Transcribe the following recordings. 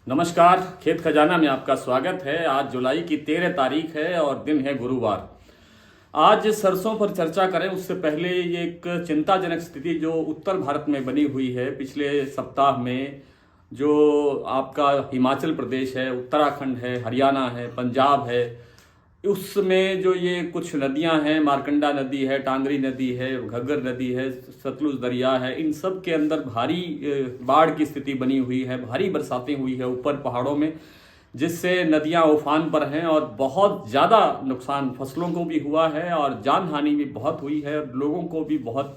नमस्कार, खेत खजाना में आपका स्वागत है। आज जुलाई की 13 तारीख है और दिन है गुरुवार। आज सरसों पर चर्चा करें उससे पहले ये एक चिंताजनक स्थिति जो उत्तर भारत में बनी हुई है पिछले सप्ताह में, जो आपका हिमाचल प्रदेश है, उत्तराखंड है, हरियाणा है, पंजाब है, उसमें जो ये कुछ नदियां हैं, मारकंडा नदी है, टांगरी नदी है, घग्गर नदी है, सतलुज दरिया है, इन सब के अंदर भारी बाढ़ की स्थिति बनी हुई है। भारी बरसातें हुई है ऊपर पहाड़ों में, जिससे नदियां उफान पर हैं और बहुत ज़्यादा नुकसान फसलों को भी हुआ है और जान हानि भी बहुत हुई है। लोगों को भी बहुत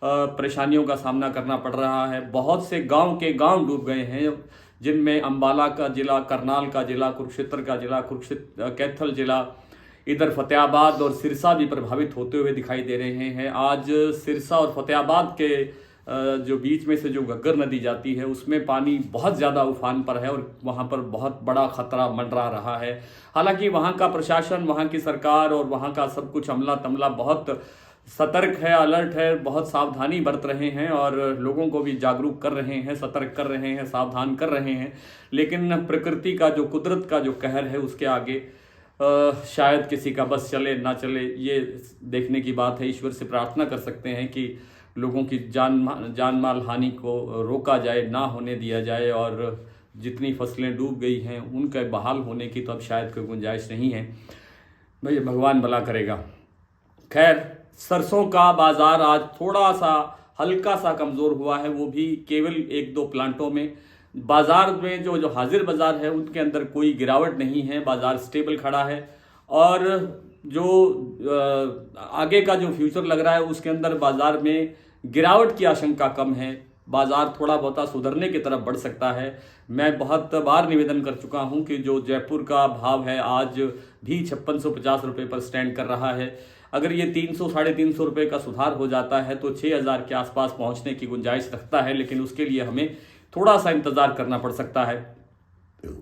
परेशानियों का सामना करना पड़ रहा है। बहुत से गांव के गांव डूब गए हैं, जिनमें अंबाला का जिला, करनाल का जिला, कुरुक्षेत्र का जिला, कैथल जिला, इधर फतेहाबाद और सिरसा भी प्रभावित होते हुए दिखाई दे रहे हैं। आज सिरसा और फतेहाबाद के जो बीच में से जो घग्गर नदी जाती है उसमें पानी बहुत ज़्यादा उफान पर है और वहाँ पर बहुत बड़ा खतरा मंडरा रहा है। हालांकि वहाँ का प्रशासन, वहाँ की सरकार और वहाँ का सब कुछ अमला तमला बहुत सतर्क है, अलर्ट है, बहुत सावधानी बरत रहे हैं और लोगों को भी जागरूक कर रहे हैं, सतर्क कर रहे हैं, सावधान कर रहे हैं। लेकिन प्रकृति का जो, कुदरत का जो कहर है उसके आगे शायद किसी का बस चले ना चले, ये देखने की बात है। ईश्वर से प्रार्थना कर सकते हैं कि लोगों की जान माल हानि को रोका जाए, ना होने दिया जाए, और जितनी फसलें डूब गई हैं उनके बहाल होने की तो अब शायद कोई गुंजाइश नहीं है। भाई भगवान भला करेगा। खैर, सरसों का बाजार आज थोड़ा सा हल्का सा कमज़ोर हुआ है, वो भी केवल एक दो प्लांटों में। बाजार में जो हाजिर बाजार है उनके अंदर कोई गिरावट नहीं है, बाजार स्टेबल खड़ा है। और जो आगे का जो फ्यूचर लग रहा है उसके अंदर बाजार में गिरावट की आशंका कम है। बाजार थोड़ा बहुत सुधरने की तरफ बढ़ सकता है। मैं बहुत बार निवेदन कर चुका हूं कि जो जयपुर का भाव है आज भी 5650 रुपये पर स्टैंड कर रहा है। अगर ये 300 साढ़े 300 रुपये का सुधार हो जाता है तो 6000 के आसपास पहुंचने की गुंजाइश रखता है, लेकिन उसके लिए हमें थोड़ा सा इंतज़ार करना पड़ सकता है।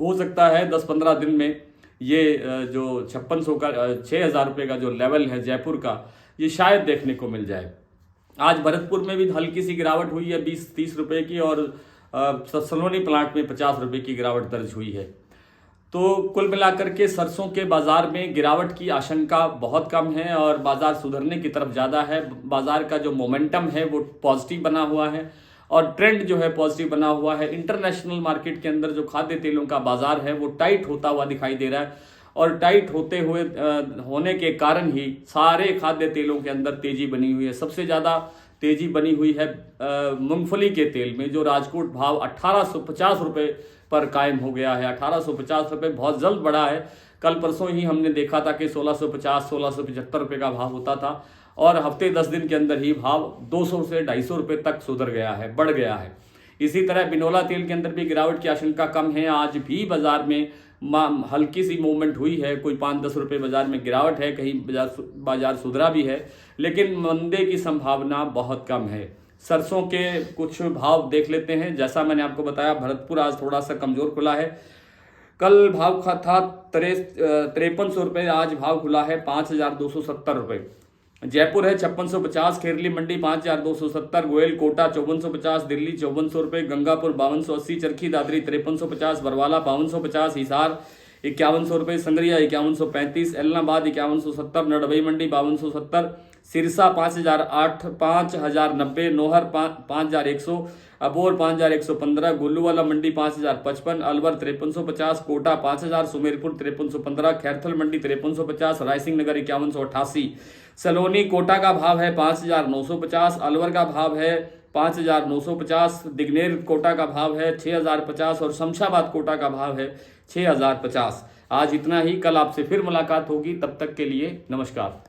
हो सकता है 10-15 दिन में ये जो 5600 का 6000 रुपये का जो लेवल है जयपुर का, ये शायद देखने को मिल जाए। आज भरतपुर में भी हल्की सी गिरावट हुई है 20-30 रुपये की, और सलोनी प्लांट में 50 रुपये की गिरावट दर्ज हुई है। तो कुल मिलाकर के सरसों के बाजार में गिरावट की आशंका बहुत कम है और बाजार सुधरने की तरफ ज़्यादा है। बाजार का जो मोमेंटम है वो पॉजिटिव बना हुआ है और ट्रेंड जो है पॉजिटिव बना हुआ है। इंटरनेशनल मार्केट के अंदर जो खाद्य तेलों का बाजार है वो टाइट होता हुआ दिखाई दे रहा है, और टाइट होते हुए होने के कारण ही सारे खाद्य तेलों के अंदर तेजी बनी हुई है। सबसे ज़्यादा तेजी बनी हुई है मूंगफली के तेल में, जो राजकोट भाव 1850 रुपये पर कायम हो गया है। 1850 रुपये बहुत जल्द बढ़ा है। कल परसों ही हमने देखा था कि 1650-1675 रुपये का भाव होता था, और हफ्ते 10 दिन के अंदर ही भाव 200 से 250 रुपये तक सुधर गया है, बढ़ गया है। इसी तरह बिनोला तेल के अंदर भी गिरावट की आशंका कम है। आज भी बाजार में हल्की सी मूवमेंट हुई है, कोई 5-10 रुपये बाजार में गिरावट है, कहीं बाजार सुधरा भी है, लेकिन मंदे की संभावना बहुत कम है। सरसों के कुछ भाव देख लेते हैं। जैसा मैंने आपको बताया, भरतपुर आज थोड़ा सा कमजोर खुला है। कल भाव था 5300 रुपये, आज भाव खुला है 5270 रुपये। जयपुर है 5650, खेरली मंडी 5270, गोयल कोटा 5450, दिल्ली 5400 रुपये, गंगापुर 5280, चरखी दादरी 5350, बरवाला 5250, हिसार 5100 रुपये, संगरिया 5135, एलनाबाद 5170, नडभई मंडी 5270, सिरसा 5090, नोहर 5100, अबोर 5115, गोलूवाला मंडी 5055, अलवर 5350, कोटा 5000, सुमेरपुर 5315, खैरथल मंडी 5350, रायसिंह नगर 5188, सलोनी कोटा का भाव है 5950, अलवर का भाव है 5950, दिग्नेर कोटा का भाव है 6050 और शमशाबाद कोटा का भाव है 6050। आज इतना ही, कल आपसे फिर मुलाकात होगी। तब तक के लिए नमस्कार।